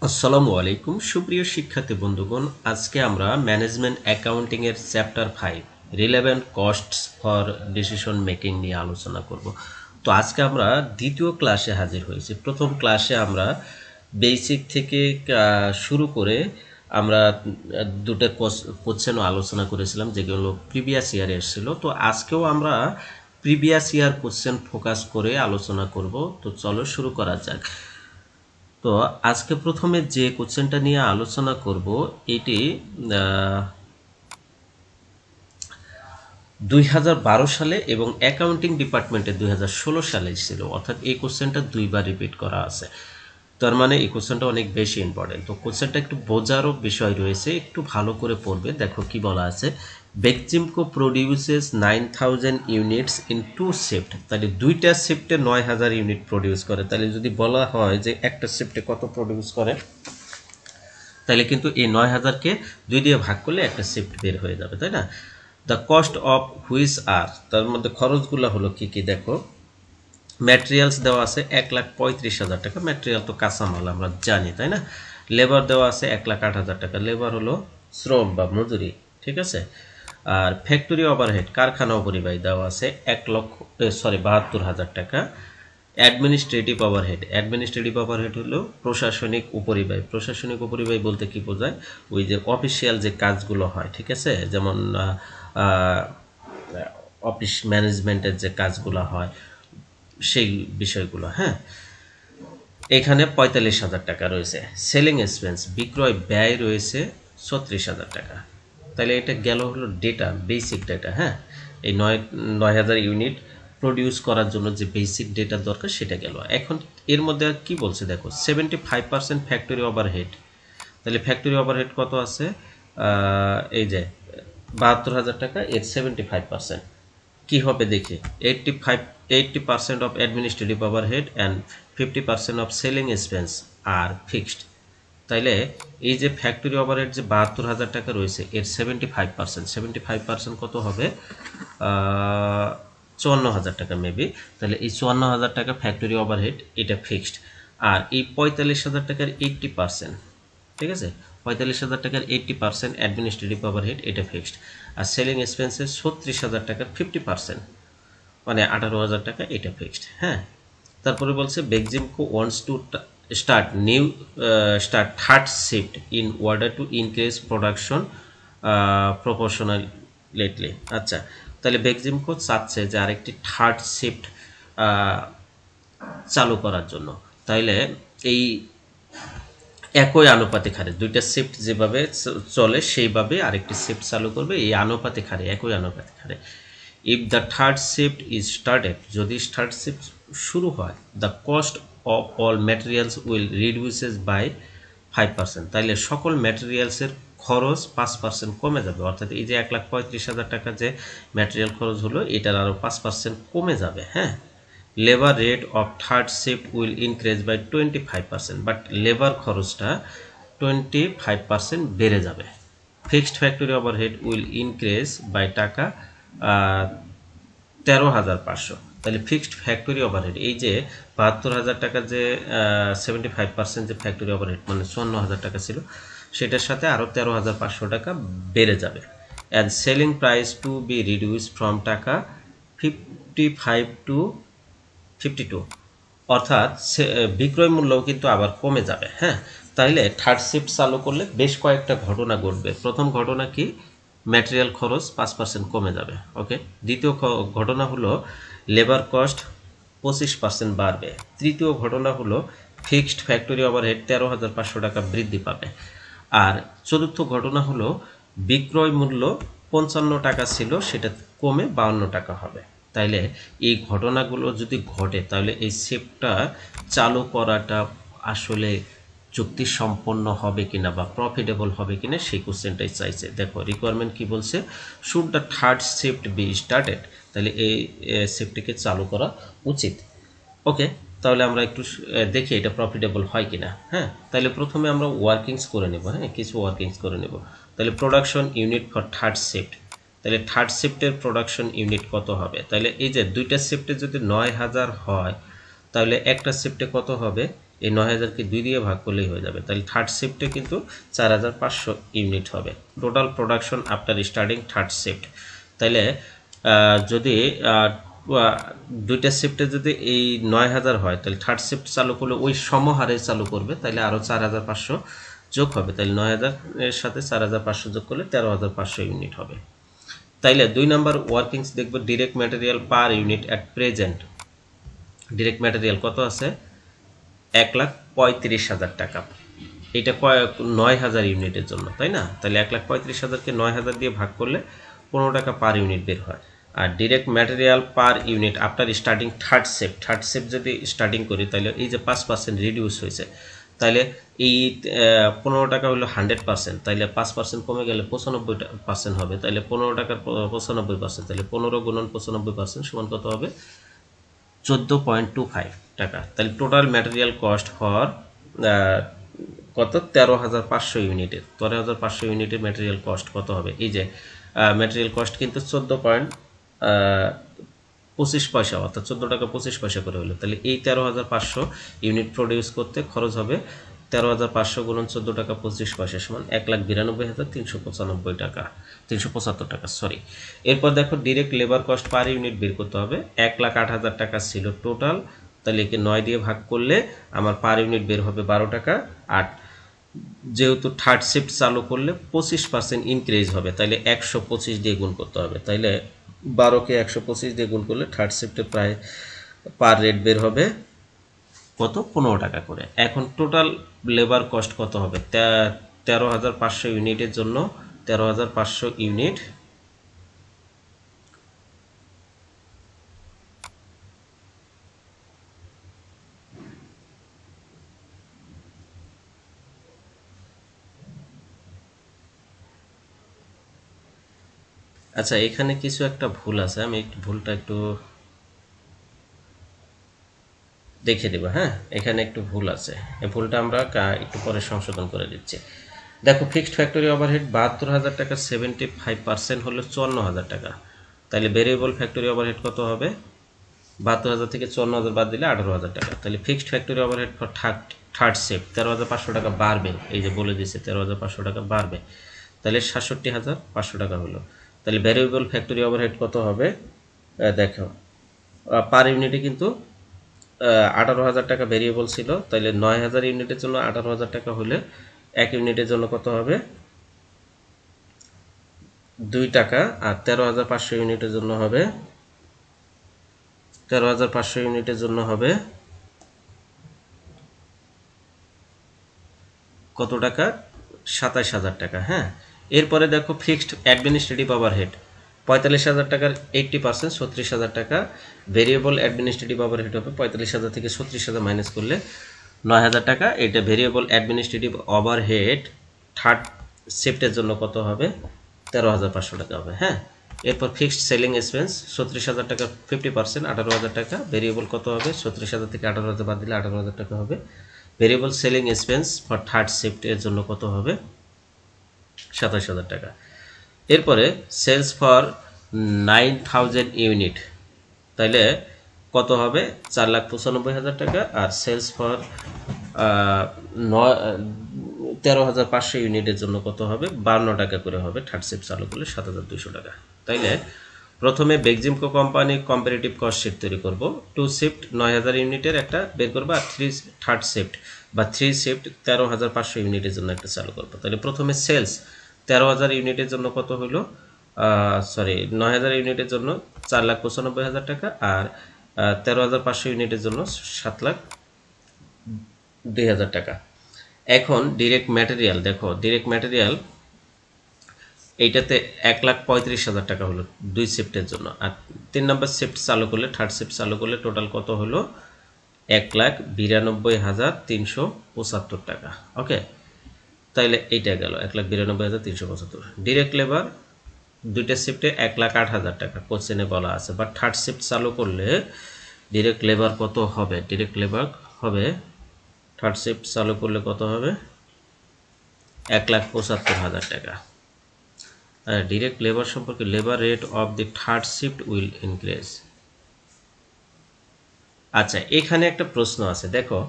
আসসালামু আলাইকুম সুপ্রিয় শিক্ষার্থী বন্ধুগণ, আজকে আমরা ম্যানেজমেন্ট অ্যাকাউন্টিং এর chapter 5 relevant costs for decision making নিয়ে আলোচনা করব। তো আজকে আমরা দ্বিতীয় ক্লাসে হাজির হয়েছি। প্রথম ক্লাসে আমরা বেসিক থেকে শুরু করে আমরা দুটো কোশ্চেনও আলোচনা করেছিলাম যেগুলো প্রিভিয়াস ইয়ারে এসেছিল। তো আজকেও আমরা প্রিভিয়াস ইয়ার কোশ্চেন ফোকাস করে আলোচনা করব। তো চলো শুরু করা যাক। তো আজকে প্রথমে যে কোশ্চেনটা নিয়ে আলোচনা করব এটি 2012 সালে এবং অ্যাকাউন্টিং ডিপার্টমেন্টে 2016 সালে ছিল, অর্থাৎ এই কোশ্চেনটা দুইবার রিপিট করা আছে। তার মানে এই কোশ্চেনটা অনেক বেশি ইম্পর্টেন্ট। তো কোশ্চেনটা একটু বোঝারও বিষয় রয়েছে, একটু ভালো করে পড়বে। দেখো কি বলা আছে, Beximco produces 9000 units in two shift. তাহলে দুইটা শিফটে 9000 ইউনিট প্রডিউস করে। তাহলে যদি বলা হয় যে একটা শিফটে কত প্রডিউস করে, তাহলে কিন্তু এই 9000কে 2 দিয়ে ভাগ করলে একটা শিফট বের হয়ে যাবে, তাই না? The cost of which are, তার মধ্যে খরচগুলো হলো কি কি দেখো। ম্যাটেরিয়ালস দেওয়া আছে 1,35,000 টাকা, ম্যাটেরিয়াল তো কাঁচামাল আমরা জানি, তাই না? লেবার দেওয়া আছে 1,08,000 টাকা, লেবার হলো শ্রম বা মজুরি, ঠিক আছে? আর ফ্যাক্টরি ওভারহেড কারখানা উপরিব্যয় দেওয়া আছে 72,000 টাকা। অ্যাডমিনিস্ট্রেটিভ ওভারহেড হলো প্রশাসনিক উপরিব্যয়। প্রশাসনিক উপরিব্যয় বলতে কি বোঝায়, ওই যে অফিসিয়াল যে কাজগুলো হয়, ঠিক আছে, যেমন অফিস ম্যানেজমেন্টের যে কাজগুলো হয় সেই বিষয়গুলো। হ্যাঁ, এখানে 45,000 টাকা রয়েছে। সেলিং এক্সপেন্স বিক্রয় ব্যয় রয়েছে 36,000 টাকা। তাহলে এটা গেল হলো ডেটা, বেসিক ডেটা। হ্যাঁ, এই 9,000 ইউনিট প্রডিউস করার জন্য যে বেসিক ডেটা দরকার সেটা গেল। এখন এর মধ্যে কি বলছে দেখো, 75% ফ্যাক্টরি ওভারহেড। তাহলে ফ্যাক্টরি ওভারহেড কত আছে, এই যে 72,000 টাকা, এর 75% কি হবে দেখি। 80% of administrative overhead and 50% of selling expense আর ফিক্সড। তাইলে এই যে ফ্যাক্টরি ওভারহেড যে 72,000 টাকা রয়েছে, এর 75% কত হবে, 54,000 টাকা মেবি। তাহলে এই 54,000 টাকা ফ্যাক্টরি ওভারহেড, এটা ফিক্সড। আর এই 45,000 টাকার 80%, ঠিক আছে, 45,000 টাকার 80% অ্যাডমিনিস্ট্রেটিভ ওভারহেড, এটা ফিক্সড। আর সেলিং এক্সপেন্সের 36,000 টাকার 50%, মানে 18,000 টাকা, এটা ফিক্সড। হ্যাঁ, তারপরে বলছে Beximco wants to start third shift in order to increase production proportionately. আচ্ছা, তাহলে বেক্সিমকো চাচ্ছে যে আরেকটি থার্ড শিফট চালু করার জন্য। তাইলে এই একই আনুপাতিক হারে দুইটা শিফট যেভাবে চলে সেইভাবে আরেকটি শিফট চালু করবে, এই আনুপাতিক হারে, একই আনুপাতিক হারে। If the third shift is started, যদি থার্ড শিফট শুরু হয়, the cost of all materials will reduces by 5%। তাইলে সকল ম্যাটেরিয়ালসের খরচ 5% কমে যাবে। অর্থাৎ এই যে 1,35,000 টাকা যে ম্যাটেরিয়াল খরচ হলো, এটার আরও 5% কমে যাবে। হ্যাঁ, labour rate of third shift will increase by 25%, but labour খরচটা 25% বেড়ে যাবে। Fixed factory overhead will increase by টাকা 13,500। তাহলে ফিক্সড ফ্যাক্টরি ওভারহেড, এই যে 72,000 টাকা যে 75% যে ফ্যাক্টরি ওভারহেড, মানে 54,000 টাকা ছিল, সেটার সাথে আরও 13,500 টাকা বেড়ে যাবে। And selling price to be reduce from টাকা 55 টু 52, অর্থাৎ বিক্রয় মূল্যও কিন্তু আবার কমে যাবে। হ্যাঁ, তাইলে থার্ড শিফট চালু করলে বেশ কয়েকটা ঘটনা ঘটবে। প্রথম ঘটনা কি, ম্যাটেরিয়াল খরচ 5% কমে যাবে। ওকে, দ্বিতীয় ঘটনা হলো লেবার কস্ট 25% বাড়বে। তৃতীয় ঘটনা হলো ফিক্সড ফ্যাক্টরি ওভারহেড 13,500 টাকা বৃদ্ধি পাবে। আর চতুর্থ ঘটনা হলো বিক্রয় মূল্য 55 টাকা ছিল, সেটা কমে 52 টাকা হবে। তাইলে এই ঘটনাগুলো যদি ঘটে, তাহলে এই শিফটটা চালু করাটা আসলে চুক্তিসম্পন্ন হবে কিনা বা প্রফিটেবল হবে কিনা, সেই কোশ্চেনটাই চাইছে। দেখো রিকোয়ারমেন্ট কি বলছে, should the third shift B started. তাহলে এই শিফটটিকে চালু করা উচিত। ওকে, তাহলে আমরা একটু দেখি এটা প্রফিটেবল হয় কিনা। হ্যাঁ, তাহলে প্রথমে আমরা ওয়ার্কিংস করে নেব। হ্যাঁ, কিছু ওয়ার্কিংস করে নেব। তাহলে production unit for third shift, তাহলে থার্ড শিফটের প্রোডাকশন ইউনিট কত হবে। তাহলে এই যে দুইটা শিফটে যদি 9,000 হয়, তাহলে একটা শিফটে কত হবে, এই 9000কে 2 দিয়ে ভাগ করলেই হয়ে যাবে। তাহলে থার্ড শিফটে কিন্তু 4500 ইউনিট হবে total production after starting third shift. তাহলে যদি দুইটা শিফটে যদি এই 9000 হয় তাহলে থার্ড শিফট চালু করলে ওই সমহারে চালু করবে, তাহলে আরও 4500 যোগ হবে। তাহলে 9000 এর সাথে 4500 যোগ করলে 13500 ইউনিট হবে। তাইলে 2 নাম্বার ওয়ার্কিংস দেখব direct material per unit at present. Direct material কত আছে? 1,35,000 টাকা। এটা 9000 ইউনিটের জন্য, তাই না? তাহলে 1,35,000কে 9000 দিয়ে ভাগ করলে 15 টাকা পার ইউনিট বের হয়। আর direct material per unit after starting third shift যদি স্টার্টিং করি তাহলে এই যে 5% রিডিউস হয়েছে, তাহলে এই 15 টাকা হলো 100%, তাহলে 5% কমে গেলে 95% হবে। তাহলে 15 টাকার 95%, তাহলে 15 গুণন 95% সমান কত হবে? 14.25 টাকা। তাহলে টোটাল ম্যাটেরিয়াল কস্ট ফর কত? 13,500 ইউনিটের। 13,500 ইউনিটের ম্যাটেরিয়াল কস্ট কত হবে? এই যে ম্যাটেরিয়াল কস্ট কিন্তু 14.25 পয়সা, অর্থাৎ 14 টাকা 25 পয়সা করে হলো। তাহলে এই 13,500 ইউনিট প্রডিউস করতে খরচ হবে 13,500 গুণন 14 টাকা 25 পয়সা সমান 1,92,395 টাকা, 375 টাকা, সরি। এরপর দেখো direct labour cost per unit বের করতে হবে। 1,08,000 টাকা ছিল টোটাল, তাহলে একে 9 দিয়ে ভাগ করলে আমার পার ইউনিট বের হবে 12 টাকা। আর যেহেতু থার্ড শিফট চালু করলে 25% ইনক্রিজ হবে, তাইলে 125 দিয়ে গুণ করতে হবে। তাইলে 12কে 125 দিয়ে গুণ করলে থার্ড শিফটে প্রায় পার রেট বের হবে কত? 15 টাকা করে। এখন টোটাল লেবার কস্ট কত হবে? 13,500 ইউনিটের জন্য 13,500 ইউনিট আচ্ছা, এখানে কিছু একটা ভুল আছে, আমি ভুলটা একটু দেখে দেব। হ্যাঁ, এখানে একটু ভুল আছে, এই ভুলটা আমরা একটু পরে সংশোধন করে দিচ্ছি। দেখো ফিক্সড ফ্যাক্টরি ওভারহেড 72,000 টাকা, 75% হলো 54,000 টাকা। তাহলে ভেরিয়েবল ফ্যাক্টরি ওভারহেড কত হবে? 72,000 থেকে 54,000 বাদ দিলে 18,000 টাকা। তাহলে fixed factory overhead for third shift 13,500 টাকা বাড়বে, এই যে বলে দিচ্ছে 13,500 টাকা বাড়বে, তাহলে 67,500 টাকা হলো। তাহলে ভ্যারিয়েবল ফ্যাক্টরি ওভারহেড কত হবে? দেখো পার ইউনিটে কিন্তু 18,000 টাকা ভেরিয়েবল ছিল, তাহলে 9,000 ইউনিটের জন্য 18,000 টাকা হলে 1 ইউনিটের জন্য কত হবে? 2 টাকা। আর 13,500 ইউনিটের জন্য হবে 13,500 ইউনিটের জন্য হবে কত টাকা? 27,000 টাকা। হ্যাঁ, এরপরে দেখো ফিক্সড অ্যাডমিনিস্ট্রেটিভ ওভারহেড 45,000 টাকার 80% 36,000 টাকা। ভেরিয়েবল অ্যাডমিনিস্ট্রেটিভ ওভারহেড হবে 45,000 থেকে 36,000 মাইনাস করলে 9,000 টাকা। এটা ভেরিয়েবল অ্যাডমিনিস্ট্রেটিভ ওভারহেড থার্ড শিফটের জন্য কত হবে? 13,500 টাকা হবে। হ্যাঁ, এরপর ফিক্সড সেলিং এক্সপেন্স 36,000 টাকা 50% 18,000 টাকা। ভেরিয়েবল কত হবে? 36,000 থেকে 18,000 বাদ দিলে 18,000 টাকা হবে। Variable selling expense for third শিফটের জন্য কত হবে? 27,000 টাকা। এরপরে সেলস ফর 9,000 ইউনিট, তাইলে কত হবে? 4,95,000 টাকা। আর সেলস ফর 13,500 ইউনিটের জন্য কত হবে? 52 টাকা করে হবে। থার্ড শিফট চালু করলে 7,200 টাকা। তাইলে প্রথমে Beximco company comparative cost sheet তৈরি করব। 2 শিফট 9,000 ইউনিটের একটা বের করবো, আর থার্ড শিফট বা 3 শিফট 13,500 ইউনিটের জন্য একটা চালু করবো। তাহলে প্রথমে সেলস 13,000 ইউনিটের জন্য কত হইল? 9,000 ইউনিটের জন্য 4,95,000 টাকা। আর 13,500 ইউনিটের জন্য 7,02,000 টাকা। এখন ডিরেক্ট ম্যাটেরিয়াল দেখো, ডিরেক্ট ম্যাটেরিয়াল এইটাতে 1,35,000 টাকা হলো 2 শিফটের জন্য। আর 3 নম্বর শিফট চালু করলে, থার্ড শিফট চালু করলে টোটাল কত হলো? 1,92,375 টাকা। ওকে, তাইলে এইটা গেল 1,92,375। ডিরেক্ট লেবার দুইটা শিফটে 1,08,000 টাকা কোশ্চেনে বলা আছে, বাট থার্ড শিফট চালু করলে ডিরেক্ট লেবার কত হবে? ডিরেক্ট লেবার হবে থার্ড শিফট চালু করলে কত হবে? 1,75,000 টাকা। ডিরেক্ট লেবার সম্পর্কে labour rate of the third shift will increase. আচ্ছা, এখানে একটা প্রশ্ন আছে, দেখো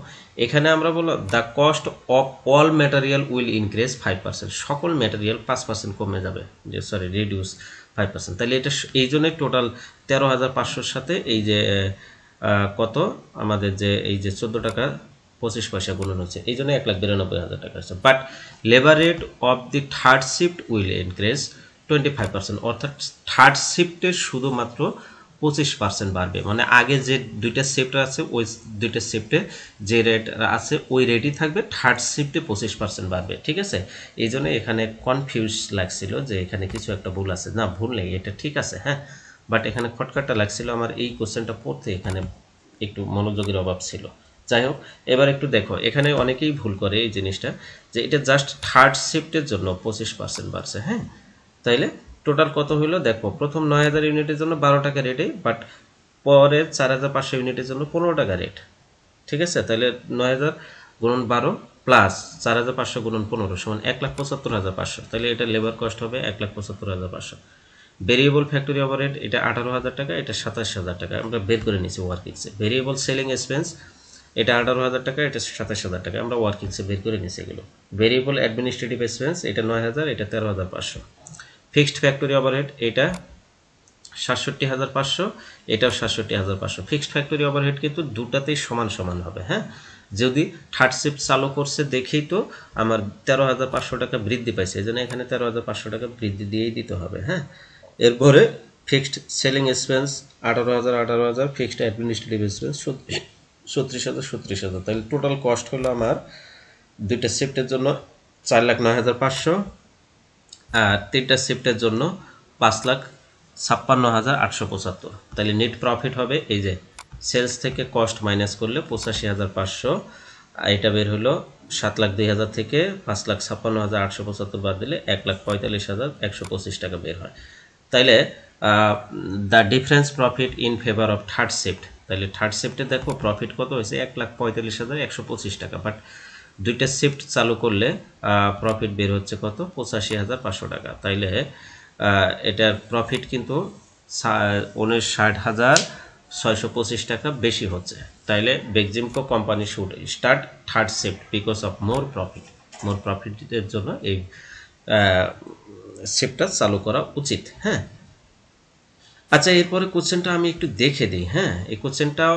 এখানে আমরা বললাম the cost of all material will increase 5%, সকল ম্যাটেরিয়াল 5% কমে যাবে, যে সরি রিডিউস 5%। তাহলে এটা এই জন্যই টোটাল 13,500-র সাথে এই যে কত আমাদের যে এই যে 14 টাকা 25 পয়সা গুণন হচ্ছে, এই জন্য 1,92,000 টাকা আছে। But labour rate of the third shift will increase 25%, অর্থাৎ থার্ড শিফটের শুধুমাত্র 25% বাড়বে, মানে আগে যে দুইটা শিফট আছে ওই দুইটা শিফটে যে রেট আছে ওই রেটই থাকবে, থার্ড শিফটে 25% বাড়বে। ঠিক আছে, এই জন্য এখানে কনফিউজ লাগছিল যে এখানে কিছু একটা ভুল আছে, না ভুল নেই, এটা ঠিক আছে। হ্যাঁ, বাট এখানে খটকাটা লাগছিল আমার এই কোশ্চেনটা পড়তে, এখানে একটু মনোযোগের অভাব ছিল। যাই হোক, এবার একটু দেখো, এখানে অনেকেই ভুল করে এই জিনিসটা, যে এটা জাস্ট থার্ড শিফটের জন্য 25% বাড়ছে। হ্যাঁ, তাইলে টোটাল কত হইলো দেখো, প্রথম 9,000 ইউনিটের জন্য 12 টাকা রেটে, বাট পরে 4,500 ইউনিটের জন্য 15 টাকা রেট। ঠিক আছে, তাহলে 9,000 গুণন 12 প্লাস 4,500 গুণন 15 সমান 1,75,500। তাহলে এটা লেবার কস্ট হবে 1,75,500। ভেরিয়েবল ফ্যাক্টরি ওভারহেড এটা 18,000 টাকা, এটা 27,000 টাকা আমরা বের করে নিয়েছি ওয়ার্কিংসে। ভেরিয়েবল সেলিং এক্সপেন্স এটা 18,000 টাকা, এটা 27,000 টাকা আমরা ওয়ার্কিংসে বের করে নিয়েছি এগুলো। ভেরিয়েবল অ্যাডমিনিস্ট্রেটিভ এক্সপেন্স এটা 9,000, এটা 13,500। ফিক্সড ফ্যাক্টরি ওভারহেড এটা 67,500, এটাও 67,500। ফিক্সড ফ্যাক্টরি ওভারহেড কিন্তু দুটাতেই সমান সমান হবে। হ্যাঁ, যদি থার্ড শিফট চালু করছে দেখেই তো আমার 13,500 টাকা বৃদ্ধি পাইছে, এই জন্য এখানে 13,500 টাকা বৃদ্ধি দিয়েই দিতে হবে। হ্যাঁ, এরপরে fixed selling expense 18,000, fixed administrative expense 37,000, তাহলে টোটাল কস্ট হলো আমার দুইটা শিফটের জন্য 4,09,500, আর তিনটা শিফটের জন্য 5,56,875। তাহলে নেট প্রফিট হবে এই যে সেলস থেকে কস্ট মাইনাস করলে 85,500, এটা বের হলো 7,02,000 থেকে 5,56,875 বাদ দিলে 1,45,125 টাকা বের হয়। তাইলে the difference profit in favour of third shift, তাহলে থার্ড শিফটে দেখো প্রফিট কত হয়েছে 1,45,125 টাকা, বাট দুইটা শিফট চালু করলে প্রফিট বের হচ্ছে কত 85,500 টাকা। তাইলে এটার প্রফিট কিন্তু 59,625 টাকা বেশি হচ্ছে। তাইলে Beximco company should start third shift because of more প্রফিটের জন্য এই শিফটটা চালু করা উচিত। হ্যাঁ, আচ্ছা, এরপরে কোশ্চেনটা আমি একটু দেখে দিই। হ্যাঁ, এই কোশ্চেনটাও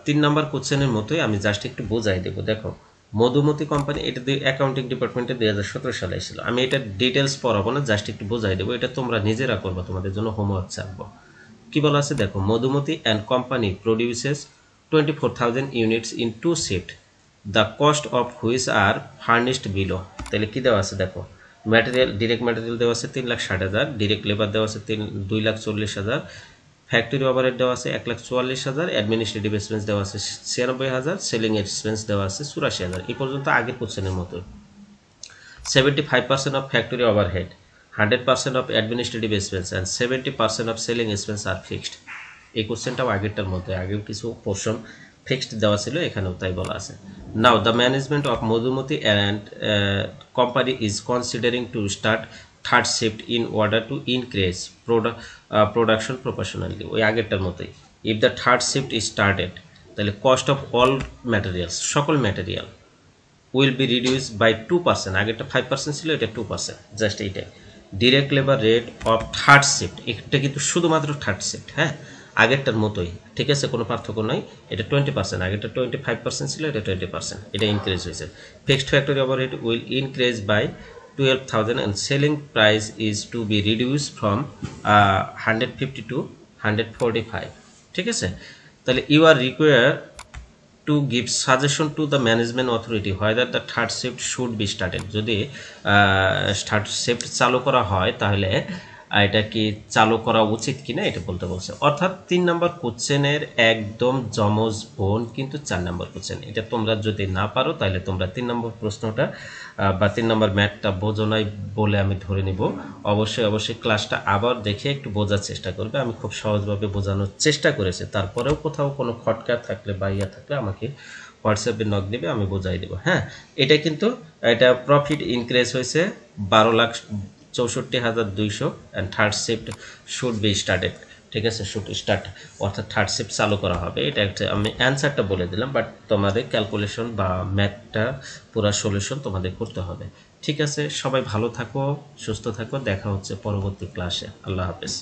3 নম্বর কোশ্চেনের মতোই, আমি জাস্ট একটু বোঝাই দেবো। দেখো, মধুমতি কোম্পানি, এটা অ্যাকাউন্টিং ডিপার্টমেন্টে 2017 সালে এসেছিল। আমি এটা ডিটেলস পড়াবো না, জাস্ট একটু বোঝাই দেবো, এটা তোমরা নিজেরা করবো, তোমাদের জন্য হোমওয়ার্ক চাপবো। কি বলা আছে দেখো, Madhumati and company produces 24,000 units in 2 shift, the cost of which are furnished below. তাহলে কি দেওয়া আছে দেখো, ম্যাটেরিয়াল, ডিরেক্ট ম্যাটেরিয়াল দেওয়া আছে 3,60,000, ডিরেক্ট লেবার দেওয়া আছে 2,40,000, ফ্যাক্টরি ওভারহেড দেওয়া আছে 1,44,000, অ্যাডমিনিস্ট্রেটিভ এক্সপেন্স দেওয়া আছে 96,000, সেলিং এক্সপেন্স দেওয়া আছে 84,000। এই পর্যন্ত আগের কোশ্চেনের মতো। 75% of factory overhead, 100% of administrative expense and 70% of selling expense আর ফিক্সড। এই কোশ্চেনটাও আগেরটার মধ্যে, আগেও কিছু পোর্শন ফিক্সড দেওয়া ছিল, এখানেও তাই বলা আছে। Now the management of Madhumati and company is considering to start third shift in order to increase production professionally, ওই আগেরটার মতোই। If the third shift is started, তাহলে কস্ট অফ অল ম্যাটেরিয়ালস, সকল material will be reduce by 2%, আগেরটা 5% ছিল, এটা 2%, just এইটাই। Direct labour rate of third shift, এটা কিন্তু শুধুমাত্র থার্ড শিফট। হ্যাঁ, আগেরটার মতোই, ঠিক আছে, কোনো পার্থক্য নয়। এটা 20%, আগেরটা 25% ছিল, এটা 20%, এটা ইনক্রিজ হয়েছে। Fixed factory overhead will increase by 12,000 and selling price is to be reduced from 150 to 145। ঠিক আছে, তাহলে you are required to give suggestion to the management authority whether the third shift should be started। যদি third shift চালু করা হয় তাহলে এটা কি চালু করা উচিত কিনা এটা বলতে বলছে। অর্থাৎ 3 নম্বর কোশ্চেনের একদম জমজ বোন কিন্তু 4 নম্বর কোশ্চেন। এটা তোমরা যদি না পারো তাহলে তোমরা 3 নম্বর প্রশ্নটা বা 3 নম্বর ম্যাথটা বোঝো নাই বলে আমি ধরে নিব। অবশ্যই ক্লাসটা আবার দেখে একটু বোঝার চেষ্টা করবে। আমি খুব সহজভাবে বোঝানোর চেষ্টা করেছি, তারপরেও কোথাও কোনো খটকা থাকলে বা ইয়া থাকলে আমাকে হোয়াটসঅ্যাপে নক দিবে, আমি বোঝাই দেবো। হ্যাঁ, এটা কিন্তু এটা প্রফিট ইনক্রিজ হয়েছে 12,64,200 and third shift should be started ঠিক আছে, শুট স্টার্ট অর্থাৎ থার্ড শিফট চালু করা হবে। এটা একটা আমি অ্যান্সারটা বলে দিলাম, বাট তোমাদের ক্যালকুলেশন বা ম্যাথটা পুরো সলিউশন তোমাদের করতে হবে। ঠিক আছে, সবাই ভালো থাকো, সুস্থ থাকো, দেখা হচ্ছে পরবর্তী ক্লাসে। আল্লাহ হাফেজ।